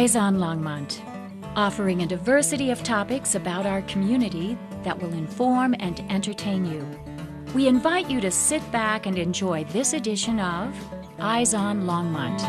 Eyes on Longmont, offering a diversity of topics about our community that will inform and entertain you. We invite you to sit back and enjoy this edition of Eyes on Longmont.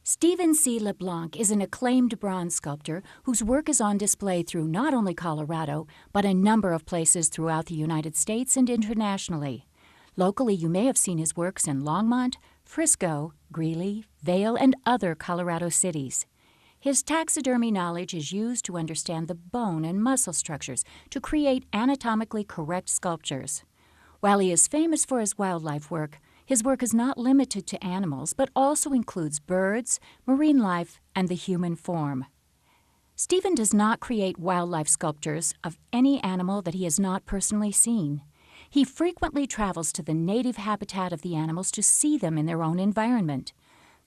Stephen C. LeBlanc is an acclaimed bronze sculptor whose work is on display through not only Colorado, but a number of places throughout the United States and internationally. Locally, you may have seen his works in Longmont, Frisco, Greeley, Vail, and other Colorado cities. His taxidermy knowledge is used to understand the bone and muscle structures to create anatomically correct sculptures. While he is famous for his wildlife work, his work is not limited to animals, but also includes birds, marine life, and the human form. Stephen does not create wildlife sculptures of any animal that he has not personally seen. He frequently travels to the native habitat of the animals to see them in their own environment.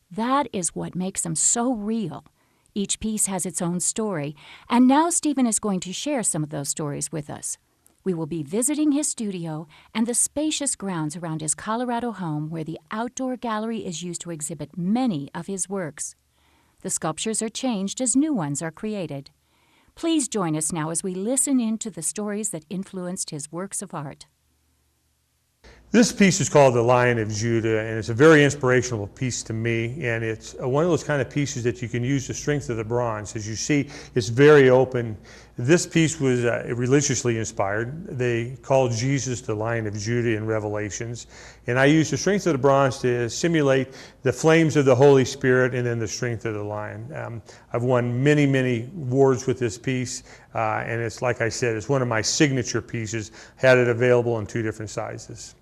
That is what makes them so real. Each piece has its own story, and now Stephen is going to share some of those stories with us. We will be visiting his studio and the spacious grounds around his Colorado home where the outdoor gallery is used to exhibit many of his works. The sculptures are changed as new ones are created. Please join us now as we listen in to the stories that influenced his works of art. This piece is called The Lion of Judah, and it's a very inspirational piece to me, and it's one of those kind of pieces that you can use the strength of the bronze. As you see, it's very open. This piece was religiously inspired. They called Jesus the Lion of Judah in Revelations, and I used the strength of the bronze to simulate the flames of the Holy Spirit and then the strength of the lion. I've won many, many awards with this piece, and it's, like I said, it's one of my signature pieces. Had it available in 2 different sizes.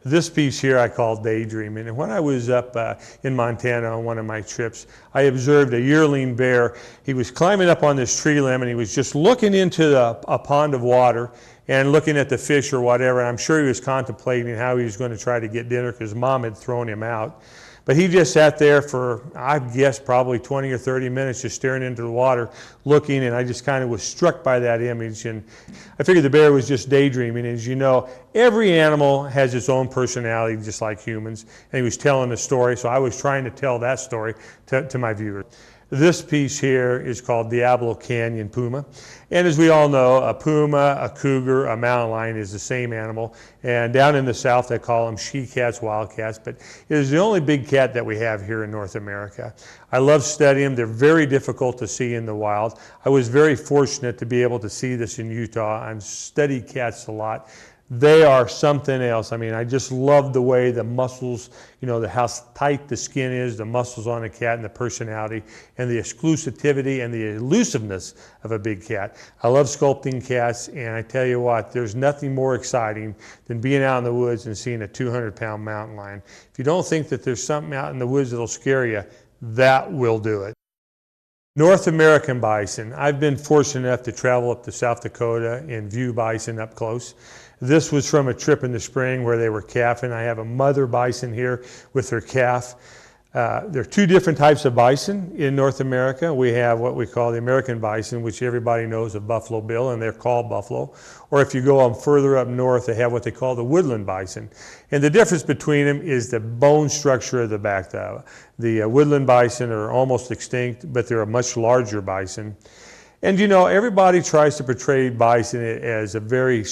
This piece here I call Daydreaming, and when I was up in Montana on one of my trips, I observed a yearling bear. He was climbing up on this tree limb and he was just looking into a pond of water and looking at the fish or whatever, and I'm sure he was contemplating how he was going to try to get dinner because Mom had thrown him out. But he just sat there for, I guess, probably 20 or 30 minutes just staring into the water, looking, and I just kind of was struck by that image. And I figured the bear was just daydreaming. As you know, every animal has its own personality, just like humans. And he was telling a story, so I was trying to tell that story to my viewers. This piece here is called Diablo Canyon Puma. And as we all know, a puma, a cougar, a mountain lion is the same animal. And down in the south, they call them she-cats, wildcats. But it is the only big cat that we have here in North America. I love studying them. They're very difficult to see in the wild. I was very fortunate to be able to see this in Utah. I've studied cats a lot. They are something else. I mean, I just love the way the muscles, you know, how tight the skin is, the muscles on a cat, and the personality, and the exclusivity and the elusiveness of a big cat. I love sculpting cats, and I tell you what, there's nothing more exciting than being out in the woods and seeing a 200-pound mountain lion. If you don't think that there's something out in the woods that'll scare you, that will do it. North American bison. I've been fortunate enough to travel up to South Dakota and view bison up close. This was from a trip in the spring where they were calving. I have a mother bison here with her calf. There are 2 different types of bison in North America. We have what we call the American bison, which everybody knows of Buffalo Bill, and they're called buffalo. Or if you go on further up north, they have what they call the Woodland Bison. And the difference between them is the bone structure of the back. The Woodland Bison are almost extinct, but they're a much larger bison. And you know, everybody tries to portray bison as a very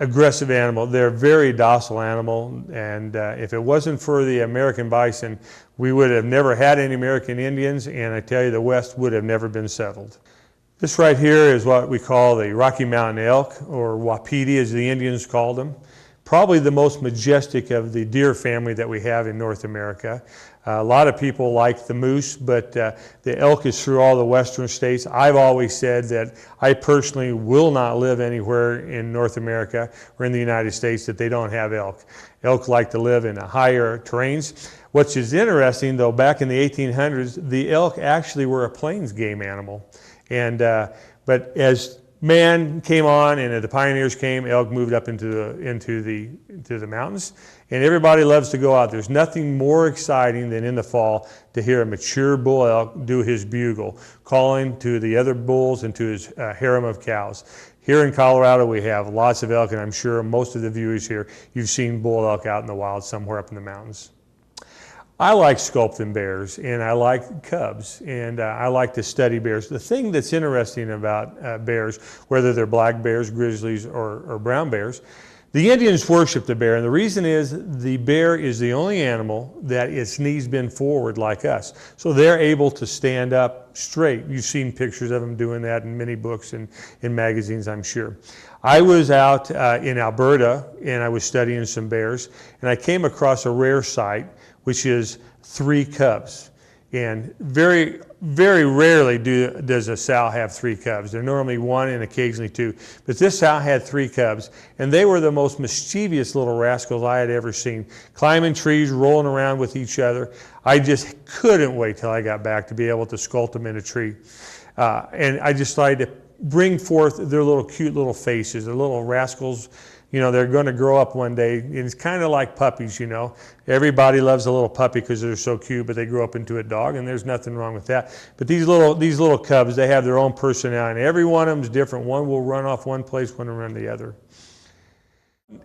aggressive animal. They're a very docile animal, and if it wasn't for the American bison, we would have never had any American Indians, and I tell you, the West would have never been settled. This right here is what we call the Rocky Mountain Elk, or wapiti as the Indians called them. Probably the most majestic of the deer family that we have in North America. A lot of people like the moose, but the elk is through all the western states. I've always said that I personally will not live anywhere in North America or in the United States that they don't have elk. Elk like to live in the higher terrains. What is interesting, though, back in the 1800s, the elk actually were a plains game animal. And but as man came on, and the pioneers came, elk moved up into the mountains, and everybody loves to go out. There's nothing more exciting than in the fall to hear a mature bull elk do his bugle, calling to the other bulls and to his harem of cows. Here in Colorado, we have lots of elk, and I'm sure most of the viewers here, you've seen bull elk out in the wild somewhere up in the mountains. I like sculpting bears, and I like cubs, and I like to study bears. The thing that's interesting about bears, whether they're black bears, grizzlies, or brown bears, the Indians worship the bear, and the reason is the bear is the only animal that its knees bend forward like us. So they're able to stand up straight. You've seen pictures of them doing that in many books and in magazines, I'm sure. I was out in Alberta, and I was studying some bears, and I came across a rare sight, which is 3 cubs. And very, very rarely does a sow have 3 cubs. They're normally 1 and occasionally 2. But this sow had 3 cubs, and they were the most mischievous little rascals I had ever seen. Climbing trees, rolling around with each other. I just couldn't wait till I got back to be able to sculpt them in a tree. And I just tried to bring forth their little cute little faces, their little rascals. You know, they're going to grow up one day, and it's kind of like puppies, you know. Everybody loves a little puppy because they're so cute, but they grow up into a dog, and there's nothing wrong with that. But these little cubs, they have their own personality. Every one of them is different. One will run off one place, one will run the other.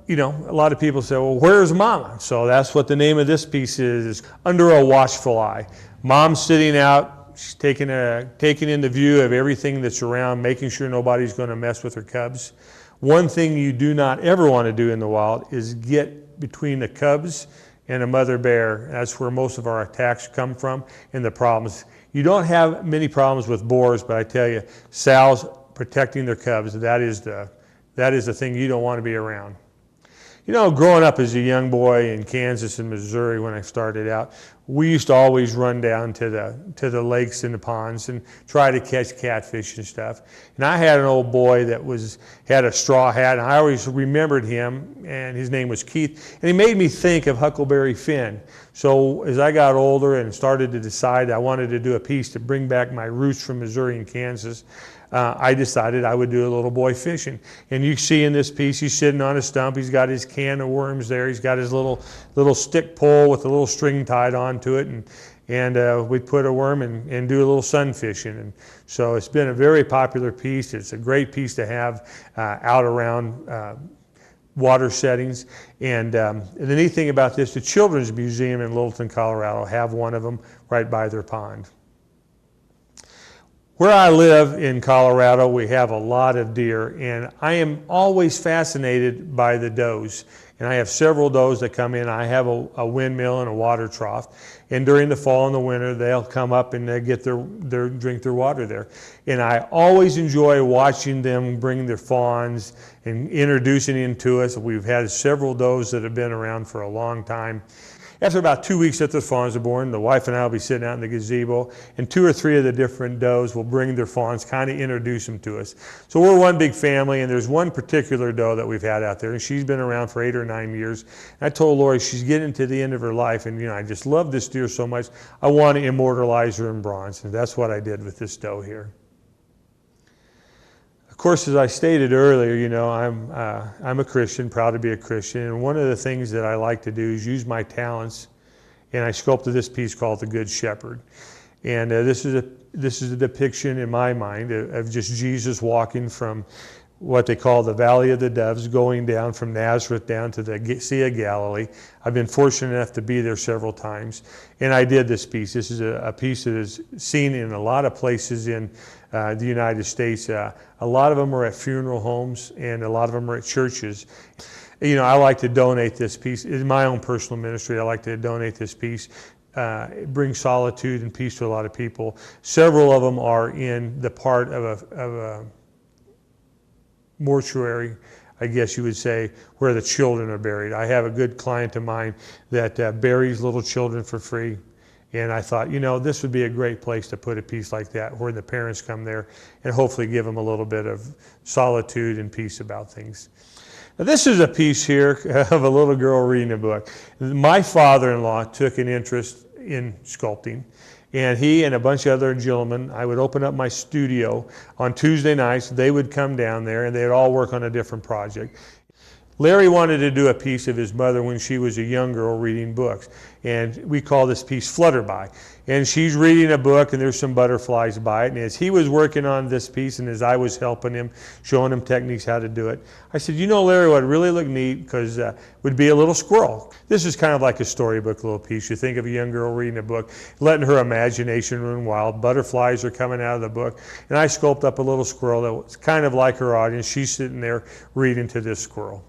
You know, a lot of people say, well, where's Mama? So that's what the name of this piece is Under a Watchful Eye. Mom's sitting out. She's taking in the view of everything that's around, making sure nobody's going to mess with her cubs. One thing you do not ever want to do in the wild is get between the cubs and a mother bear. That's where most of our attacks come from and the problems. You don't have many problems with boars, but I tell you, sows protecting their cubs, that is the thing you don't want to be around. You know, growing up as a young boy in Kansas and Missouri when I started out, we used to always run down to the lakes and the ponds and try to catch catfish and stuff. And I had an old boy that had a straw hat, and I always remembered him, and his name was Keith. And he made me think of Huckleberry Finn. So as I got older and started to decide I wanted to do a piece to bring back my roots from Missouri and Kansas, I decided I would do a little boy fishing. And you see in this piece, he's sitting on a stump. He's got his can of worms there. He's got his little stick pole with a little string tied onto it. And we put a worm and do a little sun fishing. And so it's been a very popular piece. It's a great piece to have out around water settings. And the neat thing about this, the Children's Museum in Littleton, Colorado, have one of them right by their pond. Where I live in Colorado, we have a lot of deer, and I am always fascinated by the does. And I have several does that come in. I have a windmill and a water trough. And during the fall and the winter, they'll come up and they get drink their water there. And I always enjoy watching them bring their fawns and introducing them to us. We've had several does that have been around for a long time. After about 2 weeks after the fawns are born, the wife and I will be sitting out in the gazebo, and 2 or 3 of the different does will bring their fawns, kind of introduce them to us. So we're one big family, and there's one particular doe that we've had out there, and she's been around for 8 or 9 years. And I told Lori she's getting to the end of her life, and you know, I just love this deer so much, I want to immortalize her in bronze, and that's what I did with this doe here. Of course, as I stated earlier, you know, I'm a Christian, proud to be a Christian, and one of the things that I like to do is use my talents, and I sculpted this piece called The Good Shepherd. And this is a depiction in my mind of just Jesus walking from what they call the Valley of the Doves, going down from Nazareth down to the Sea of Galilee. I've been fortunate enough to be there several times, and I did this piece. This is a piece that is seen in a lot of places in the United States. A lot of them are at funeral homes, and a lot of them are at churches. You know, I like to donate this piece. In my own personal ministry, I like to donate this piece. It brings solitude and peace to a lot of people. Several of them are in the part of a mortuary, I guess you would say, where the children are buried. I have a good client of mine that buries little children for free. And I thought, you know, this would be a great place to put a piece like that where the parents come there and hopefully give them a little bit of solitude and peace about things. Now, this is a piece here of a little girl reading a book. My father-in-law took an interest in sculpting, And he and a bunch of other gentlemen, I would open up my studio on Tuesday nights. They would come down there and they'd all work on a different project. Larry wanted to do a piece of his mother when she was a young girl reading books. And we call this piece Flutterby. And she's reading a book and there's some butterflies by it. And as he was working on this piece and as I was helping him, showing him techniques how to do it, I said, you know, Larry, what would really look neat because would be a little squirrel. This is kind of like a storybook little piece. You think of a young girl reading a book, letting her imagination run wild. Butterflies are coming out of the book. And I sculpted up a little squirrel that was kind of like her audience. She's sitting there reading to this squirrel.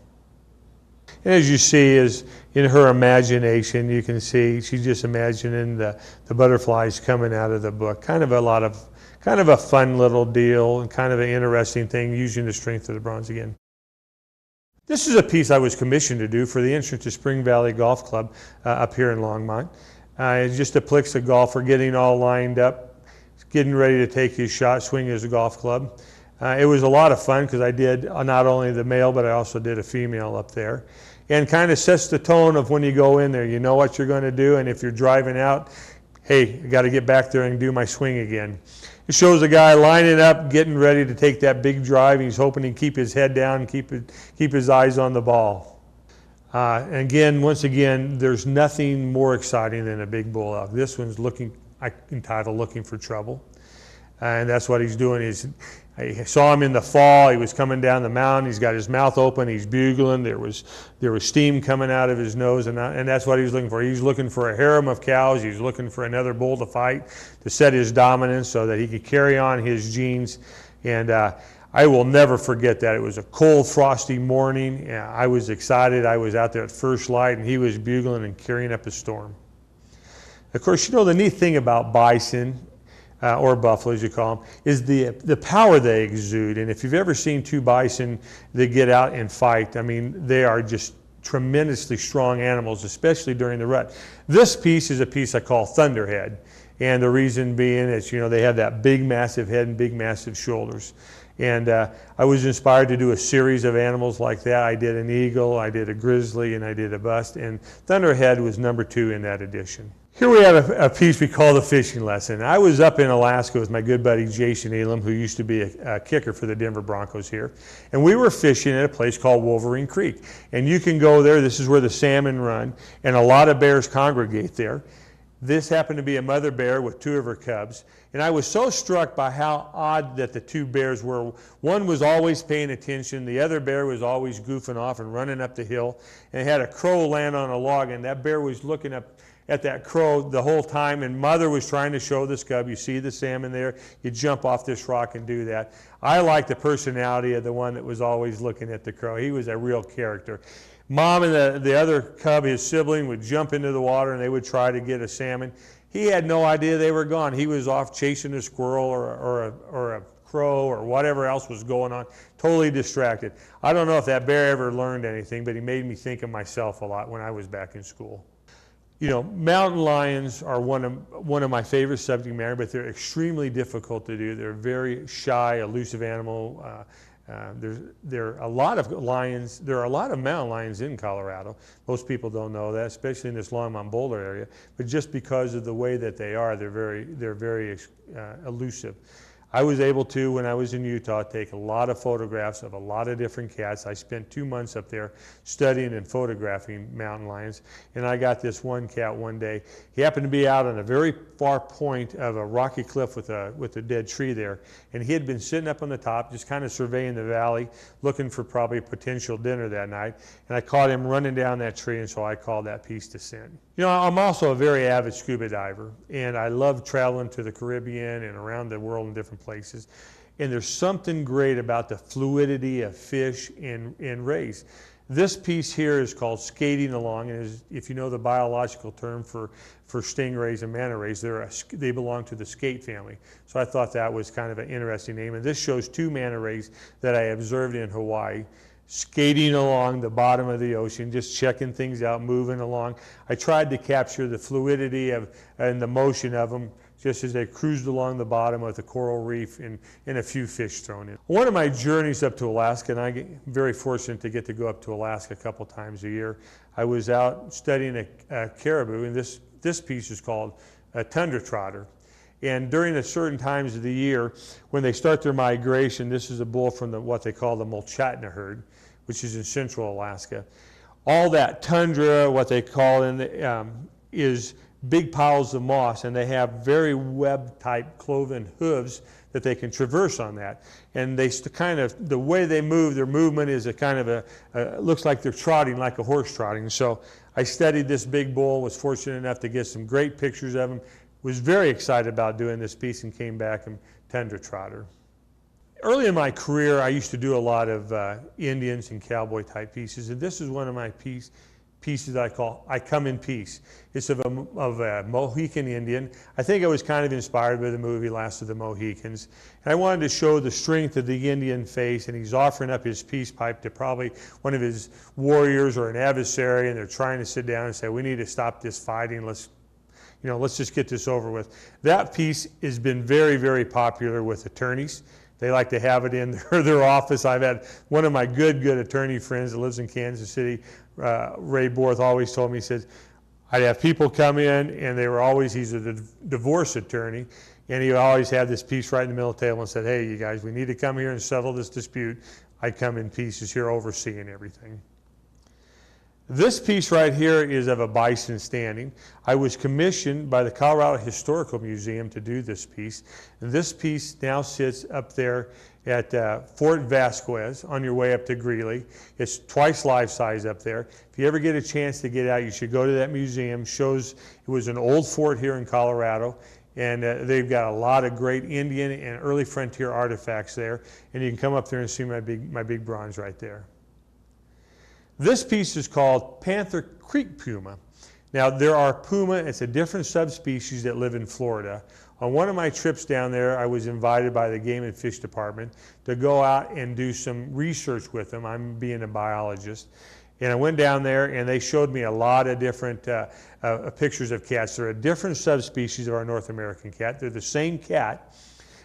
And as you see, is in her imagination, you can see she's just imagining the butterflies coming out of the book. Kind of a fun little deal and kind of an interesting thing using the strength of the bronze again. This is a piece I was commissioned to do for the entrance to Spring Valley Golf Club up here in Longmont. It just depicts a golfer getting all lined up, getting ready to take his shot, swing his golf club. It was a lot of fun because I did not only the male, but I also did a female up there. And kind of sets the tone of when you go in there. You know what you're going to do, and if you're driving out, hey, I got to get back there and do my swing again. It shows a guy lining up, getting ready to take that big drive. He's hoping to keep his head down and keep his eyes on the ball. And once again, there's nothing more exciting than a big bull elk. This one's entitled Looking for Trouble. And that's what he's doing. I saw him in the fall. He was coming down the mountain. He's got his mouth open. He's bugling. There was steam coming out of his nose, and that's what he was looking for. He's looking for a harem of cows. He's looking for another bull to fight to set his dominance so that he could carry on his genes. And I will never forget that. It was a cold, frosty morning. I was excited. I was out there at first light, and he was bugling and carrying up a storm. Of course, you know the neat thing about bison, or buffalo as you call them, is the power they exude. And if you've ever seen two bison that get out and fight, I mean, they are just tremendously strong animals, especially during the rut. This piece is a piece I call Thunderhead. And the reason being is, you know, they have that big, massive head and big, massive shoulders. And I was inspired to do a series of animals like that. I did an eagle, I did a grizzly, and I did a bust. And Thunderhead was number 2 in that edition. Here we have a piece we call the fishing lesson. I was up in Alaska with my good buddy Jason Elam, who used to be a kicker for the Denver Broncos here. And we were fishing at a place called Wolverine Creek. And you can go there, this is where the salmon run, and a lot of bears congregate there. This happened to be a mother bear with 2 of her cubs. And I was so struck by how odd that the 2 bears were. One was always paying attention. The other bear was always goofing off and running up the hill. And it had a crow land on a log, and that bear was looking up at that crow the whole time, and mother was trying to show this cub, you see the salmon there, you jump off this rock and do that. I like the personality of the one that was always looking at the crow. He was a real character. Mom and the other cub, his sibling, would jump into the water and they would try to get a salmon. He had no idea they were gone. He was off chasing a squirrel or a crow or whatever else was going on, totally distracted. I don't know if that bear ever learned anything, but he made me think of myself a lot when I was back in school. You know, mountain lions are one of my favorite subject matter, but they're extremely difficult to do. They're a very shy, elusive animal. There are a lot of lions. There are a lot of mountain lions in Colorado. Most people don't know that, especially in this Longmont Boulder area. But just because of the way that they are, they're very elusive. I was able to, when I was in Utah, take a lot of photographs of a lot of different cats. I spent 2 months up there studying and photographing mountain lions. And I got this one cat one day. He happened to be out on a very far point of a rocky cliff with a dead tree there. And he had been sitting up on the top, just kind of surveying the valley, looking for probably a potential dinner that night. And I caught him running down that tree, and so I called that piece Descent. You know, I'm also a very avid scuba diver, and I love traveling to the Caribbean and around the world in different places. And there's something great about the fluidity of fish and rays. This piece here is called Skating Along, and if you know the biological term for stingrays and manta rays, they belong to the skate family. So I thought that was kind of an interesting name. And this shows 2 manta rays that I observed in Hawaii, skating along the bottom of the ocean, just checking things out, moving along. I tried to capture the fluidity and the motion of them just as they cruised along the bottom of the coral reef and a few fish thrown in. One of my journeys up to Alaska, and I'm very fortunate to get to go up to Alaska a couple times a year, I was out studying a caribou, and this piece is called a tundra trotter. And during the certain times of the year, when they start their migration, this is a bull from what they call the Mulchatna herd, which is in central Alaska. All that tundra, what they call is big piles of moss, and they have very web-type cloven hooves that they can traverse on that. And they the way they move, their movement is looks like they're trotting, like a horse trotting. So I studied this big bull, was fortunate enough to get some great pictures of him, was very excited about doing this piece, and came back and tundra trotter. Early in my career, I used to do a lot of Indians and cowboy type pieces, and this is one of my pieces that I call I Come in Peace. It's of a Mohican Indian. I think I was kind of inspired by the movie Last of the Mohicans. And I wanted to show the strength of the Indian face, and he's offering up his peace pipe to probably one of his warriors or an adversary, and they're trying to sit down and say, we need to stop this fighting. Let's just get this over with. That piece has been very, very popular with attorneys. They like to have it in their office. I've had one of my good attorney friends that lives in Kansas City, Ray Borth, always told me, he says, I'd have people come in, and he's a divorce attorney, and he always had this piece right in the middle of the table and said, hey, you guys, we need to come here and settle this dispute. I Come in Peace is here overseeing everything. This piece right here is of a bison standing. I was commissioned by the Colorado Historical Museum to do this piece. And this piece now sits up there at Fort Vasquez on your way up to Greeley. It's twice life-size up there. If you ever get a chance to get out, you should go to that museum. Shows it was an old fort here in Colorado, and they've got a lot of great Indian and early frontier artifacts there. And you can come up there and see my big bronze right there. This piece is called Panther Creek Puma. Now, there are Puma, it's a different subspecies that live in Florida. On one of my trips down there, I was invited by the Game and Fish Department to go out and do some research with them. I'm being a biologist. And I went down there, and they showed me a lot of different pictures of cats. They're a different subspecies of our North American cat. They're the same cat,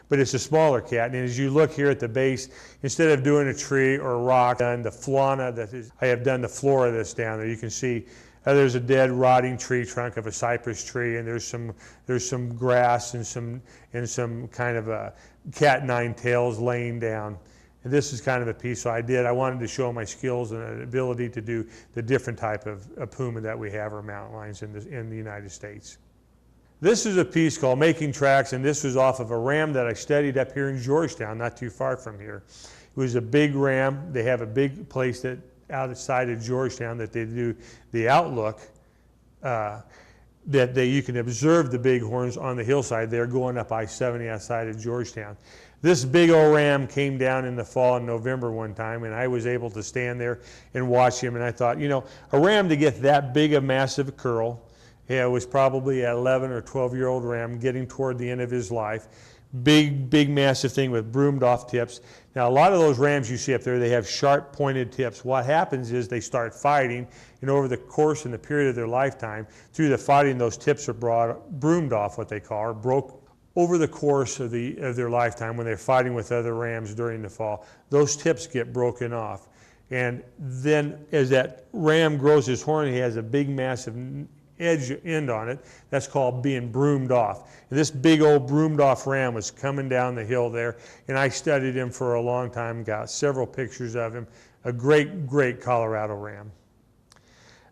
but it's a smaller cat. And as you look here at the base, instead of doing a tree or a rock, I have done the flora that's down there. You can see there's a dead rotting tree trunk of a cypress tree, and there's some grass and some kind of cat nine tails laying down. And this is kind of a piece I wanted to show my skills and ability to do the different type of puma that we have, or mountain lions in the United States. This is a piece called Making Tracks, and this was off of a ram that I studied up here in Georgetown, not too far from here. It was a big ram. They have a big place outside of Georgetown that they do the outlook, you can observe the bighorns on the hillside. They're going up I-70 outside of Georgetown. This big old ram came down in the fall in November one time, and I was able to stand there and watch him, and I thought, a ram to get that big a massive curl, it was probably an 11 or 12-year-old ram getting toward the end of his life. Big, massive thing with broomed off tips. Now, a lot of those rams you see up there, they have sharp pointed tips. What happens is they start fighting, and over the course and the period of their lifetime, through the fighting, those tips are broomed off, what they call, or broke over the course of their lifetime when they're fighting with other rams during the fall. Those tips get broken off. And then as that ram grows his horn, he has a big, massive end on it. That's called being broomed off. And this big old broomed off ram was coming down the hill there, and I studied him for a long time, got several pictures of him. A great Colorado ram.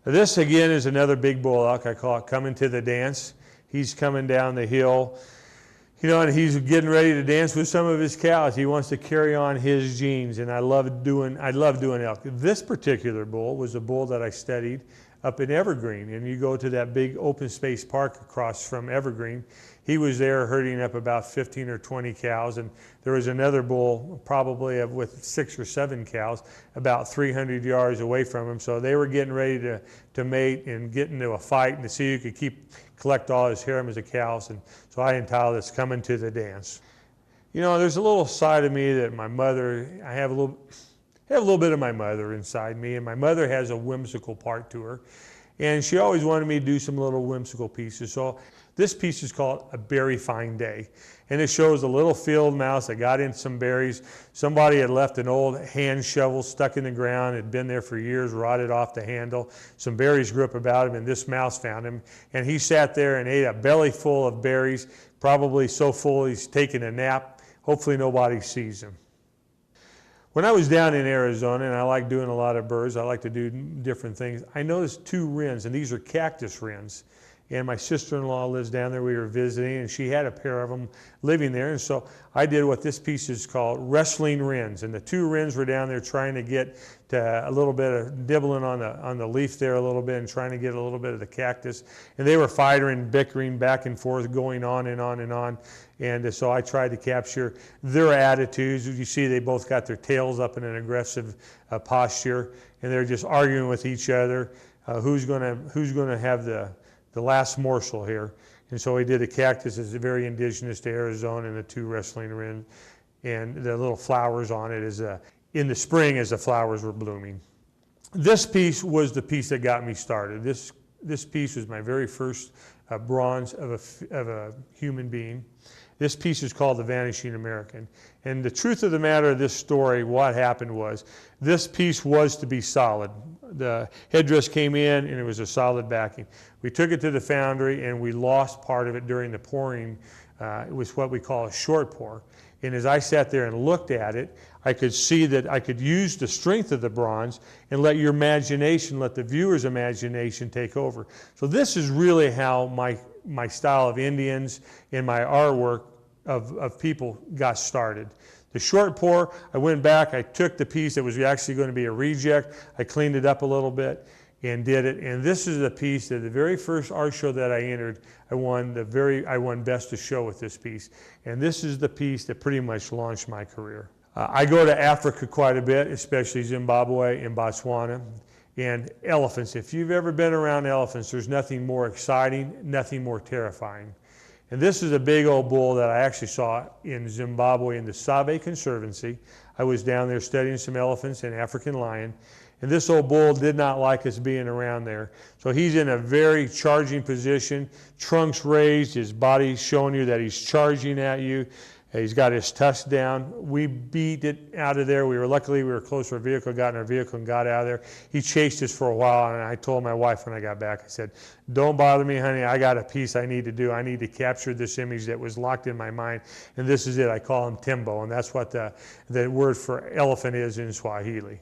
This again is another big bull elk. I call it Coming to the Dance. He's coming down the hill, and he's getting ready to dance with some of his cows. He wants to carry on his genes, and I love doing elk. This particular bull was a bull that I studied up in Evergreen, and you go to that big open space park across from Evergreen. He was there herding up about 15 or 20 cows, and there was another bull probably with 6 or 7 cows about 300 yards away from him. So they were getting ready to mate and get into a fight and to see who could collect all his harem as the cows. And so I entitled this Coming to the Dance. There's a little side of me that I have a little bit of my mother inside me, and my mother has a whimsical part to her, and she always wanted me to do some little whimsical pieces. So this piece is called A Berry Fine Day, and it shows a little field mouse that got in some berries. Somebody had left an old hand shovel stuck in the ground, had been there for years, rotted off the handle. Some berries grew up about him, and this mouse found him, and he sat there and ate a belly full of berries, probably so full he's taking a nap. Hopefully nobody sees him. When I was down in Arizona, and I like doing a lot of birds, I like to do different things, I noticed 2 wrens, and these are cactus wrens. And my sister-in-law lives down there. We were visiting, and she had a pair of them living there. And so I did what this piece is called wrestling wrens. And the 2 wrens were down there trying to get to a little bit of dibbling on the leaf there a little bit and trying to get a little bit of the cactus. And they were fighting, bickering back and forth, going on and on and on. And so I tried to capture their attitudes. You see they both got their tails up in an aggressive posture, and they're just arguing with each other. Who's gonna have the last morsel here. And so we did the cactus. It's very indigenous to Arizona, and the 2 wrestling wrens, and the little flowers on it is in the spring as the flowers were blooming. This piece was the piece that got me started. This piece was my very first bronze of a human being. This piece is called the Vanishing American. And the truth of the matter of this story, what happened was, this piece was to be solid. The headdress came in and it was a solid backing. We took it to the foundry and we lost part of it during the pouring. It was what we call a short pour. And as I sat there and looked at it, I could see that I could use the strength of the bronze and let your imagination, let the viewer's imagination take over. So this is really how my style of Indians and my artwork of people got started. The short pour, I went back, I took the piece that was actually going to be a reject, I cleaned it up a little bit and did it. And this is a piece that the very first art show that I entered, I won Best of Show with this piece. And this is the piece that pretty much launched my career. I go to Africa quite a bit, especially Zimbabwe and Botswana. And elephants, if you've ever been around elephants, there's nothing more exciting, nothing more terrifying. And this is a big old bull that I actually saw in Zimbabwe in the Save Conservancy. I was down there studying some elephants and African lion. And this old bull did not like us being around there. So he's in a very charging position, trunks raised, his body's showing you that he's charging at you. He's got his tusks down. We beat it out of there. Luckily we were close to our vehicle, got in our vehicle and got out of there. He chased us for a while, and I told my wife when I got back, I said, "Don't bother me, honey. I got a piece I need to do. I need to capture this image that was locked in my mind." And this is it. I call him Timbo, and that's what the word for elephant is in Swahili.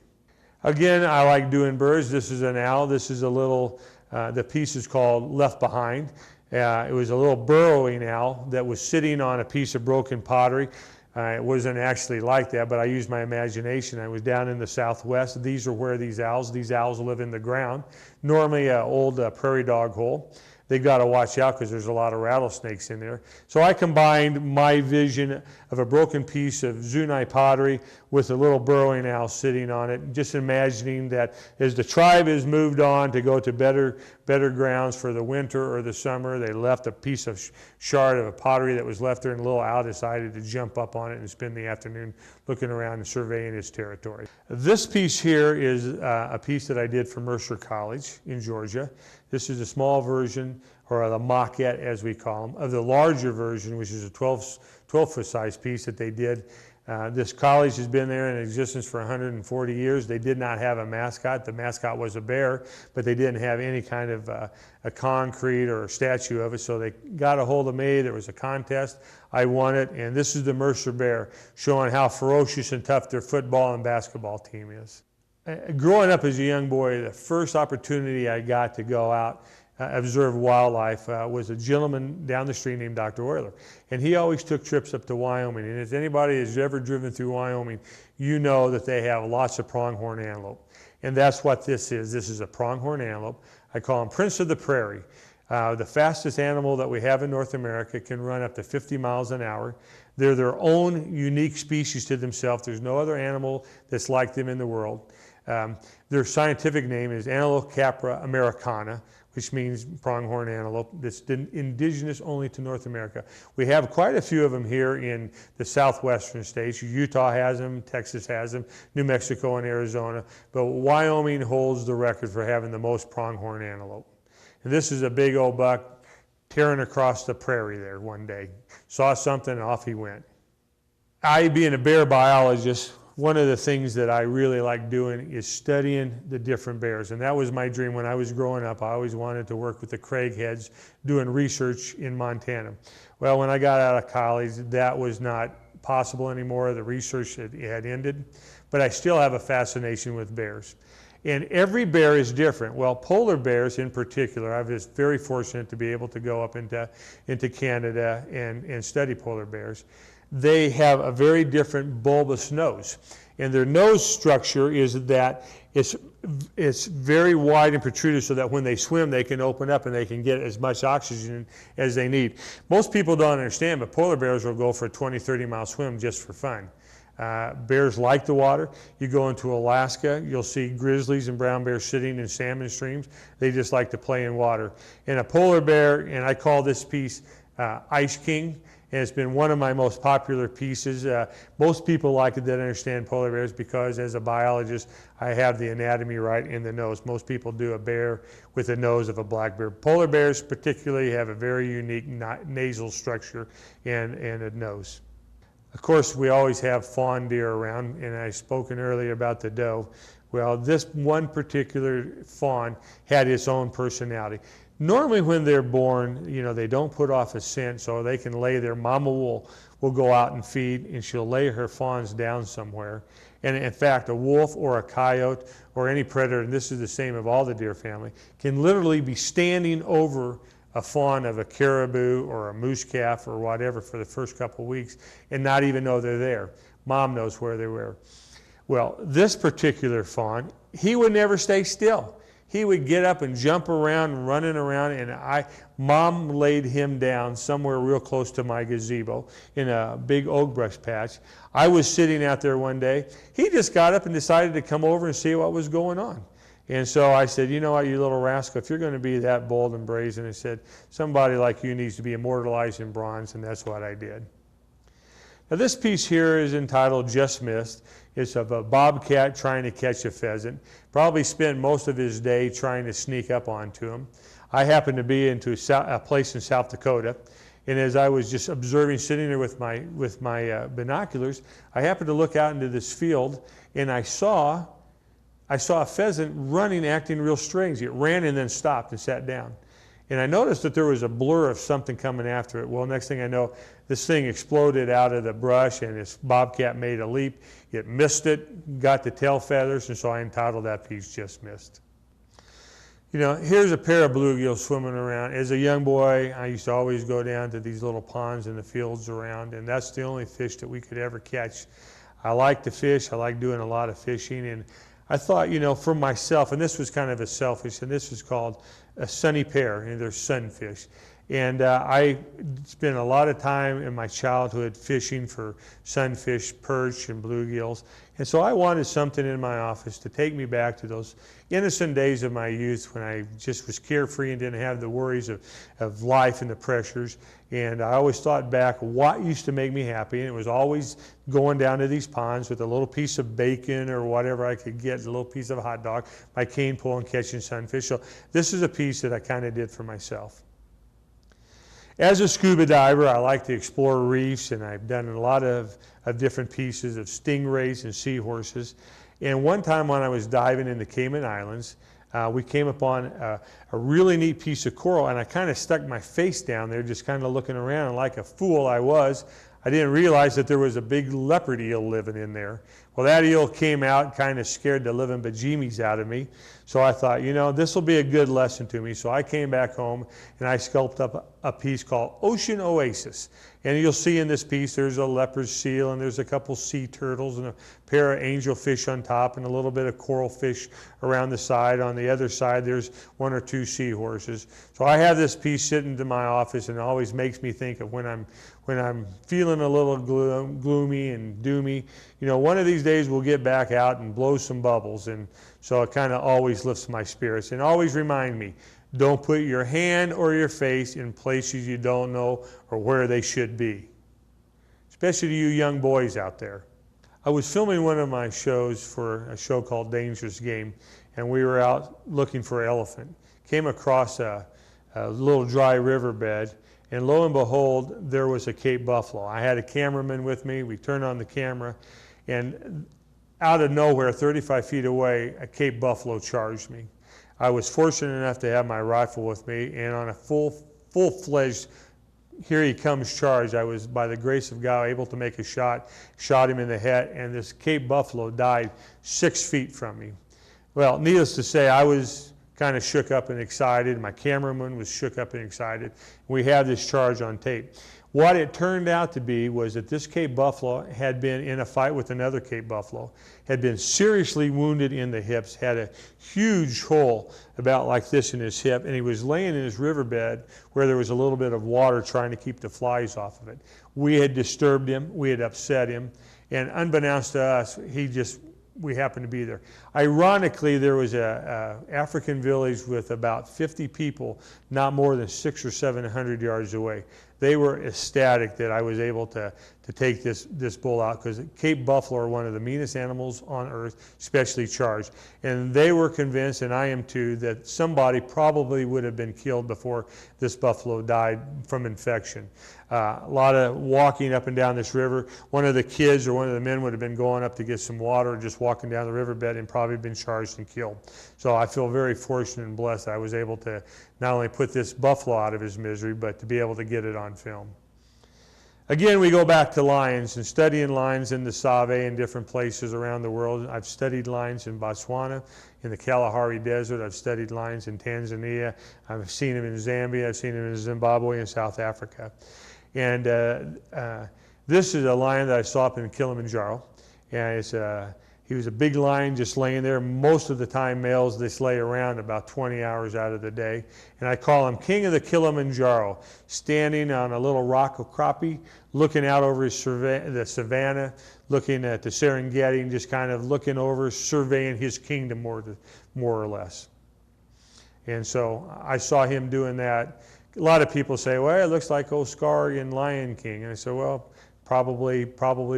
Again, I like doing birds. This is an owl. This is a little, the piece is called Left Behind. It was a little burrowing owl that was sitting on a piece of broken pottery. It wasn't actually like that, but I used my imagination. I was down in the Southwest. These are where these owls live in the ground, normally an old prairie dog hole. They've got to watch out because there's a lot of rattlesnakes in there. So I combined my vision of a broken piece of Zunai pottery with a little burrowing owl sitting on it, just imagining that as the tribe has moved on to go to better grounds for the winter or the summer, they left a piece of shard of a pottery that was left there, and a little owl decided to jump up on it and spend the afternoon looking around and surveying its territory. This piece here is a piece that I did for Mercer College in Georgia. This is a small version, or the maquette as we call them, of the larger version, which is a 12-foot size piece that they did. This college has been there in existence for 140 years. They did not have a mascot. The mascot was a bear, but they didn't have any kind of a concrete or a statue of it, so they got a hold of me. There was a contest. I won it, and this is the Mercer Bear, showing how ferocious and tough their football and basketball team is. Growing up as a young boy, the first opportunity I got to go out observe wildlife was a gentleman down the street named Dr. Euler. And he always took trips up to Wyoming. And if anybody has ever driven through Wyoming, you know that they have lots of pronghorn antelope. And that's what this is. This is a pronghorn antelope. I call him Prince of the Prairie. The fastest animal that we have in North America, can run up to 50 miles an hour. They're their own unique species to themselves. There's no other animal that's like them in the world. Their scientific name is Antelope capra americana, which means pronghorn antelope. That's indigenous only to North America. We have quite a few of them here in the southwestern states. Utah has them, Texas has them, New Mexico and Arizona, but Wyoming holds the record for having the most pronghorn antelope. And this is a big old buck tearing across the prairie there one day. Saw something and off he went. I, being a bear biologist, one of the things that I really like doing is studying the different bears. And that was my dream when I was growing up. I always wanted to work with the Craigheads doing research in Montana. Well, when I got out of college, that was not possible anymore. The research had ended, but I still have a fascination with bears. And every bear is different. Well, polar bears in particular, I was very fortunate to be able to go up into Canada and study polar bears. They have a very different bulbous nose. And their nose structure is that it's very wide and protruded so that when they swim, they can open up and they can get as much oxygen as they need. Most people don't understand, but polar bears will go for a 20, 30-mile swim just for fun. Bears like the water. You go into Alaska, you'll see grizzlies and brown bears sitting in salmon streams. They just like to play in water. And a polar bear, and I call this piece Ice King, and it's been one of my most popular pieces. Most people like it that understand polar bears because as a biologist, I have the anatomy right in the nose. Most people do a bear with the nose of a black bear. Polar bears particularly have a very unique nasal structure and a nose. Of course, we always have fawn deer around, and I've spoken earlier about the doe. Well, this one particular fawn had its own personality. Normally when they're born, you know, they don't put off a scent, so they can lay there. Mama will go out and feed, and she'll lay her fawns down somewhere. And in fact, a wolf or a coyote or any predator, and this is the same of all the deer family, can literally be standing over a fawn of a caribou or a moose calf or whatever for the first couple of weeks and not even know they're there. Mom knows where they were. Well, this particular fawn, he would never stay still. He would get up and jump around, running around, and Mom laid him down somewhere real close to my gazebo in a big oak brush patch. I was sitting out there one day. He just got up and decided to come over and see what was going on. And so I said, you know what, you little rascal, if you're going to be that bold and brazen, I said, somebody like you needs to be immortalized in bronze, and that's what I did. Now this piece here is entitled Just Missed. It's of a bobcat trying to catch a pheasant. Probably spent most of his day trying to sneak up onto him. I happened to be into a place in South Dakota, and as I was just observing, sitting there with my binoculars, I happened to look out into this field, and I saw a pheasant running, acting real strange. It ran and then stopped and sat down. And I noticed that there was a blur of something coming after it. Well, next thing I know, this thing exploded out of the brush, and this bobcat made a leap. It missed it, got the tail feathers, and so I entitled that piece Just Missed. You know, here's a pair of bluegills swimming around. As a young boy, I used to always go down to these little ponds in the fields around, and that's the only fish that we could ever catch. I like to fish. I like doing a lot of fishing, and I thought, you know, for myself, and this was kind of a selfish, and this was called a sunny pair, and they're sunfish. And I spent a lot of time in my childhood fishing for sunfish, perch, and bluegills. And so I wanted something in my office to take me back to those innocent days of my youth when I just was carefree and didn't have the worries of life and the pressures. And I always thought back what used to make me happy, and it was always going down to these ponds with a little piece of bacon or whatever I could get, a little piece of a hot dog, my cane pole, and catching sunfish. So this is a piece that I kind of did for myself. As a scuba diver, I like to explore reefs, and I've done a lot of different pieces of stingrays and seahorses. And one time when I was diving in the Cayman Islands, we came upon a really neat piece of coral, and I kind of stuck my face down there just kind of looking around, and like a fool I was, I didn't realize that there was a big leopard eel living in there. Well, that eel came out and kind of scared the living bejeebies out of me. So I thought, you know, this will be a good lesson to me. So I came back home and I sculpted up a piece called Ocean Oasis. And you'll see in this piece there's a leopard seal, and there's a couple sea turtles and a pair of angelfish on top, and a little bit of coral fish around the side. On the other side there's one or two seahorses. So I have this piece sitting in my office, and it always makes me think of when I'm feeling a little gloomy and doomy. You know, one of these days we'll get back out and blow some bubbles, and so it kind of always lifts my spirits. And always remind me, don't put your hand or your face in places you don't know or where they should be. Especially to you young boys out there. I was filming one of my shows for a show called Dangerous Game, and we were out looking for elephant. Came across a little dry riverbed, and lo and behold, there was a Cape buffalo. I had a cameraman with me. We turned on the camera, and out of nowhere, 35 feet away, a Cape buffalo charged me. I was fortunate enough to have my rifle with me, and on a full-fledged here he comes charge, I was, by the grace of God, able to make a shot, shot him in the head, and this Cape buffalo died 6 feet from me. Well, needless to say, I was kind of shook up and excited. My cameraman was shook up and excited. We had this charge on tape. What it turned out to be was that this Cape buffalo had been in a fight with another Cape buffalo, had been seriously wounded in the hips, had a huge hole about like this in his hip, and he was laying in his riverbed where there was a little bit of water trying to keep the flies off of it. We had disturbed him, we had upset him, and unbeknownst to us, we happened to be there. Ironically, there was a African village with about 50 people, not more than 600 or 700 yards away. They were ecstatic that I was able to take this bull out, because Cape buffalo are one of the meanest animals on earth, especially charged. And they were convinced, and I am too, that somebody probably would have been killed before this buffalo died from infection. A lot of walking up and down this river. One of the kids or one of the men would have been going up to get some water, just walking down the riverbed, and probably been charged and killed. So I feel very fortunate and blessed I was able to not only put this buffalo out of his misery, but to be able to get it on film. Again, we go back to lions and studying lions in the Save and different places around the world. I've studied lions in Botswana, in the Kalahari Desert. I've studied lions in Tanzania. I've seen them in Zambia. I've seen them in Zimbabwe and South Africa. And this is a lion that I saw up in Kilimanjaro. And he was a big lion just laying there. Most of the time, males, they lay around about 20 hours out of the day. And I call him King of the Kilimanjaro, standing on a little rock outcropping, looking out over the savannah, looking at the Serengeti, and just kind of looking over, surveying his kingdom more or less. And so I saw him doing that. A lot of people say, well, it looks like Oscar in Lion King. And I said, well, probably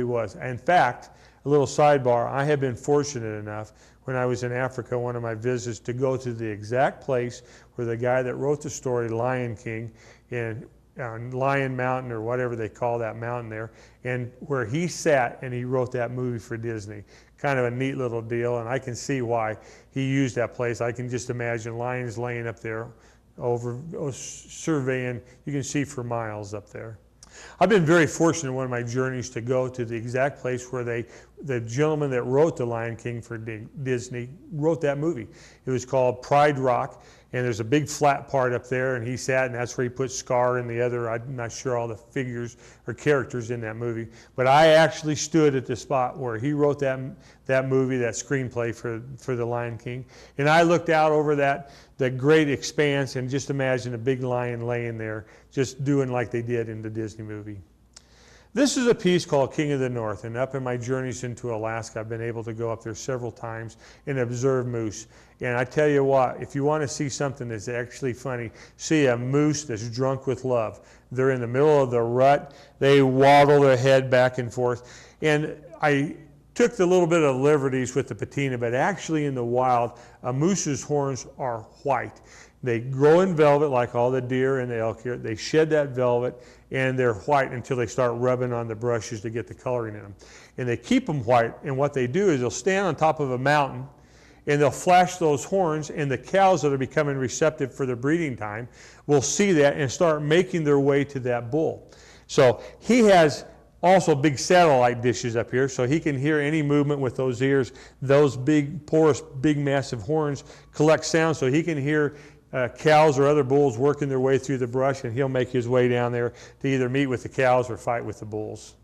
was. In fact, a little sidebar, I have been fortunate enough when I was in Africa, one of my visits, to go to the exact place where the guy that wrote the story, Lion King, on Lion Mountain, or whatever they call that mountain there, and where he sat and he wrote that movie for Disney. Kind of a neat little deal, and I can see why he used that place. I can just imagine lions laying up there surveying. You can see for miles up there. I've been very fortunate in one of my journeys to go to the exact place where the gentleman that wrote The Lion King for Disney wrote that movie. It was called Pride Rock, and there's a big flat part up there, and he sat, and that's where he put Scar and the other, I'm not sure all the figures or characters in that movie, but I actually stood at the spot where he wrote that movie, that screenplay for The Lion King, and I looked out over that great expanse and just imagined a big lion laying there, just doing like they did in the Disney movie. This is a piece called King of the North, and up in my journeys into Alaska, I've been able to go up there several times and observe moose. And I tell you what, if you want to see something that's actually funny, see a moose that's drunk with love. They're in the middle of the rut. They waddle their head back and forth. And I took the little bit of liberties with the patina, but actually in the wild, a moose's horns are white. They grow in velvet like all the deer and the elk here. They shed that velvet, and they're white until they start rubbing on the brushes to get the coloring in them. And they keep them white, and what they do is they'll stand on top of a mountain, and they'll flash those horns, and the cows that are becoming receptive for their breeding time will see that and start making their way to that bull. So he has also big satellite dishes up here, so he can hear any movement with those ears. Those big, porous, big, massive horns collect sound, so he can hear cows or other bulls working their way through the brush, and he'll make his way down there to either meet with the cows or fight with the bulls.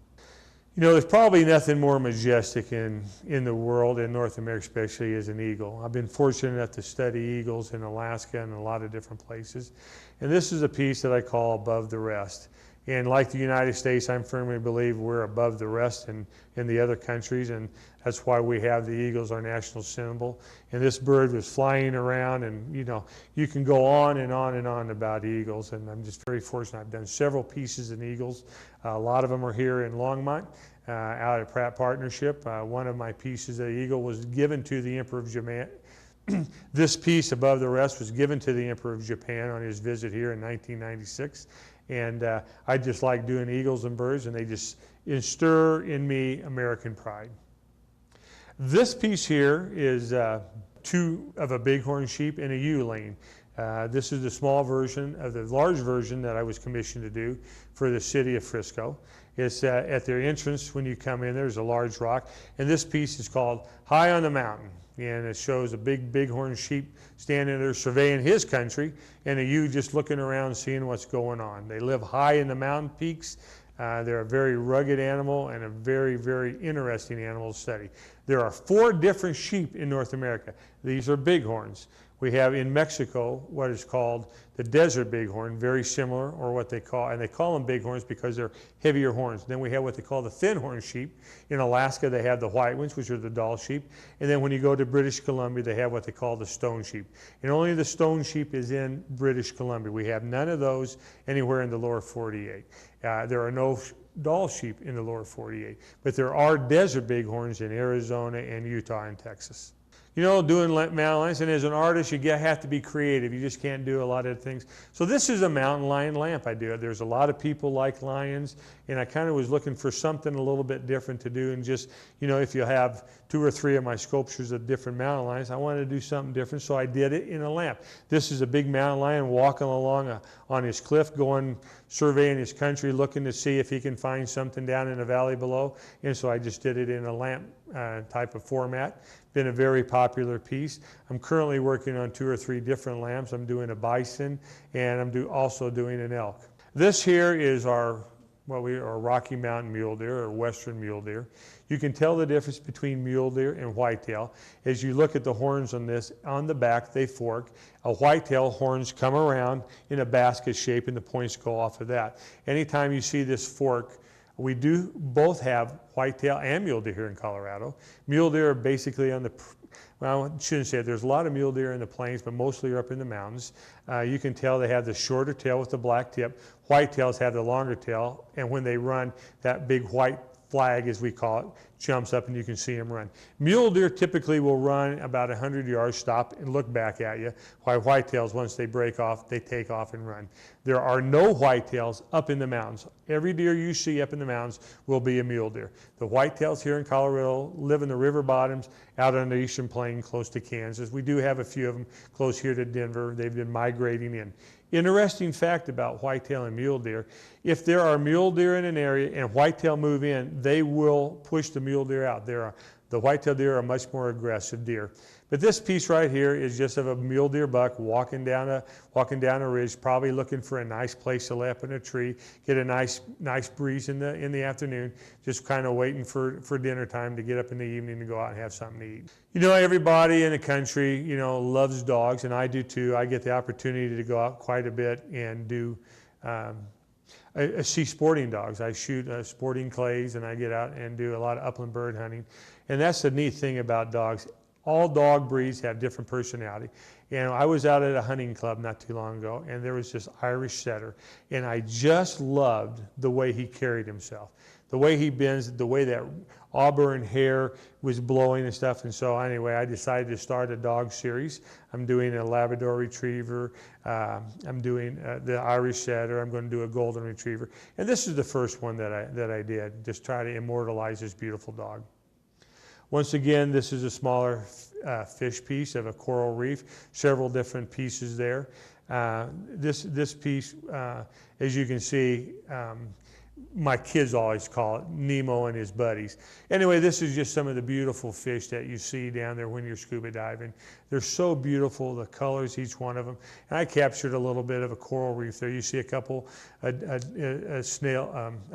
You know, there's probably nothing more majestic in the world, in North America especially, as an eagle. I've been fortunate enough to study eagles in Alaska and a lot of different places. And this is a piece that I call Above the Rest. And like the United States, I firmly believe we're above the rest in the other countries, and that's why we have the eagles, our national symbol. And this bird was flying around, and you know, you can go on and on and on about eagles, and I'm just very fortunate. I've done several pieces in eagles. A lot of them are here in Longmont, out at Pratt Partnership. One of my pieces of the eagle was given to the Emperor of Japan. This piece, Above the Rest, was given to the Emperor of Japan on his visit here in 1996. And I just like doing eagles and birds, and they just stir in me American pride. This piece here is two of a bighorn sheep and a ewe laying. This is the small version of the large version that I was commissioned to do for the city of Frisco. It's at their entrance when you come in, there's a large rock. And this piece is called High on the Mountain. And it shows a big bighorn sheep standing there surveying his country and a ewe just looking around seeing what's going on. They live high in the mountain peaks. They're a very rugged animal and a very, very interesting animal to study. There are 4 different sheep in North America. These are bighorns. We have in Mexico what is called the desert bighorn, very similar, or what they call, and they call them bighorns because they're heavier horns. Then we have what they call the thin horn sheep. In Alaska, they have the white ones, which are the Dall sheep. And then when you go to British Columbia, they have what they call the stone sheep. And only the stone sheep is in British Columbia. We have none of those anywhere in the lower 48. There are no Dall sheep in the lower 48, but there are desert bighorns in Arizona and Utah and Texas. You know, doing mountain lions, and as an artist, you have to be creative. You just can't do a lot of things. So this is a mountain lion lamp I do. There's a lot of people like lions, and I kind of was looking for something a little bit different to do. And just, you know, if you have 2 or 3 of my sculptures of different mountain lions, I wanted to do something different, so I did it in a lamp. This is a big mountain lion walking along on his cliff, going surveying his country, looking to see if he can find something down in the valley below. And so I just did it in a lamp type of format. Been a very popular piece. I'm currently working on 2 or 3 different lambs. I'm doing a bison, and I'm also doing an elk. This here is our Rocky Mountain mule deer, or western mule deer. You can tell the difference between mule deer and whitetail. As you look at the horns on this, on the back, they fork. A whitetail horns come around in a basket shape, and the points go off of that. Anytime you see this fork, we do both have whitetail and mule deer here in Colorado. Mule deer are basically on the, well, I shouldn't say it. There's a lot of mule deer in the plains, but mostly are up in the mountains. You can tell they have the shorter tail with the black tip. Whitetails have the longer tail, and when they run, that big white flag, as we call it, jumps up and you can see them run. Mule deer typically will run about 100 yards, stop and look back at you, while whitetails, once they break off, they take off and run. There are no whitetails up in the mountains. Every deer you see up in the mountains will be a mule deer. The whitetails here in Colorado live in the river bottoms out on the eastern plain close to Kansas. We do have a few of them close here to Denver. They've been migrating in. Interesting fact about whitetail and mule deer, if there are mule deer in an area and whitetail move in, they will push the mule deer out. The whitetail deer are much more aggressive deer. But this piece right here is just of a mule deer buck walking down a ridge, probably looking for a nice place to lay up in a tree, get a nice breeze in the afternoon, just kind of waiting for dinner time to get up in the evening to go out and have something to eat. You know, everybody in the country, you know, loves dogs, and I do too. I get the opportunity to go out quite a bit and do I see sporting dogs. I shoot sporting clays, and I get out and do a lot of upland bird hunting. And that's the neat thing about dogs. All dog breeds have different personality. And I was out at a hunting club not too long ago, and there was this Irish setter, and I just loved the way he carried himself. The way he bends, the way that auburn hair was blowing and stuff. And so anyway, I decided to start a dog series. I'm doing a Labrador Retriever. I'm doing the Irish Setter. I'm going to do a Golden Retriever. And this is the first one that I did, just try to immortalize this beautiful dog. Once again, this is a smaller fish piece of a coral reef, several different pieces there. This piece, as you can see, my kids always call it Nemo and his buddies. Anyway, this is just some of the beautiful fish that you see down there when you're scuba diving. They're so beautiful, the colors, each one of them. And I captured a little bit of a coral reef there. You see a couple, a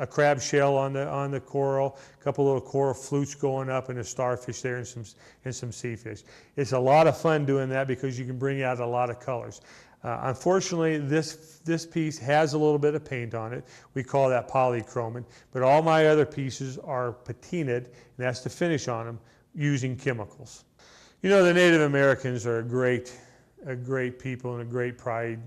crab shell on the coral, a couple little coral flutes going up, and a starfish there, and some sea fish. It's a lot of fun doing that because you can bring out a lot of colors. Unfortunately, this piece has a little bit of paint on it. We call that polychroming, but all my other pieces are patinaed, and that's the finish on them, using chemicals. You know, the Native Americans are a great people and a great pride.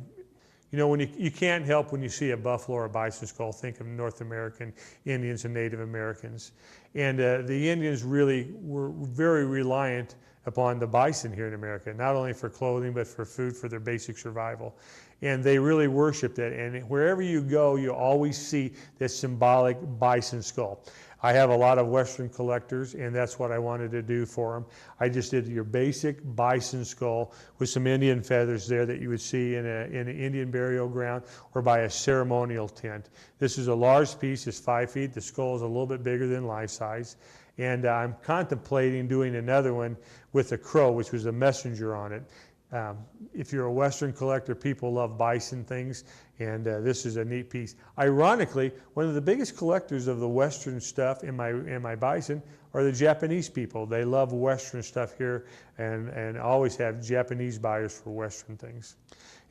You know, when you can't help when you see a buffalo or a bison skull, think of North American Indians and Native Americans. And the Indians really were very reliant upon the bison here in America, not only for clothing, but for food, for their basic survival. And they really worshiped it. And wherever you go, you always see this symbolic bison skull. I have a lot of Western collectors, and that's what I wanted to do for them. I just did your basic bison skull with some Indian feathers there that you would see in an Indian burial ground or by a ceremonial tent. This is a large piece, it's 5 feet. The skull is a little bit bigger than life size. And I'm contemplating doing another one with a crow, which was a messenger on it. If you're a Western collector, people love bison things, and this is a neat piece. Ironically, one of the biggest collectors of the Western stuff in my bison are the Japanese people. They love Western stuff here, and always have Japanese buyers for Western things.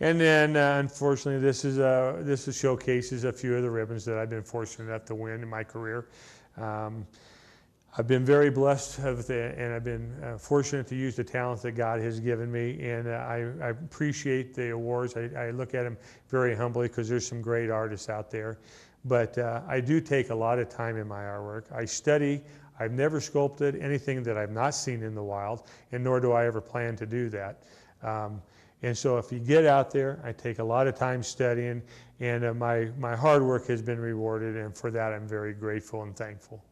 And then, unfortunately, this showcases a few of the ribbons that I've been fortunate enough to win in my career. I've been very blessed and I've been fortunate to use the talent that God has given me, and I appreciate the awards. I look at them very humbly because there's some great artists out there. But I do take a lot of time in my artwork. I study. I've never sculpted anything that I've not seen in the wild, and nor do I ever plan to do that. And so if you get out there, I take a lot of time studying, and my hard work has been rewarded, and for that I'm very grateful and thankful.